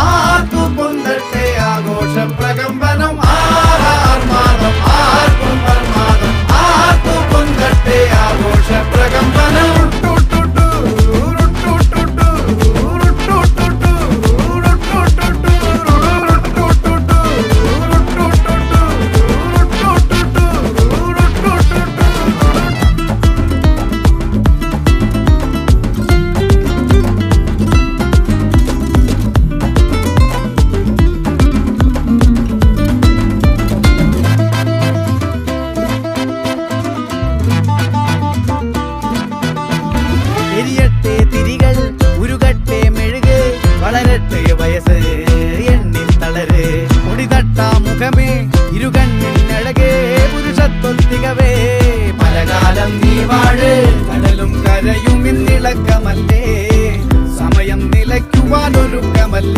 ആർക്കും പൊന്തട്ടെ ആഘോഷ പ്രകമ്പനം ആർമാദം ആർക്കും പ്രമാദം ആർക്കും പൊന്തട്ടെ ആഘോഷ പ്രകമ്പനം എരിയട്ടെ തിരികൾ ഉരുകട്ടെ മെഴുക് വളരട്ടെ വയസ്സ് എണ്ണിൽ തളര് മുടിതട്ടാ മുഖമേ ഇരുകണ്ണിനഴകേ പുരുഷത്വത്തികവേ പലകാലം നീ വാഴ് കടലും കരയും ഇന്നിളക്കമല്ലേ സമയം നിലയ്ക്കുവാനൊരുക്കമല്ലേ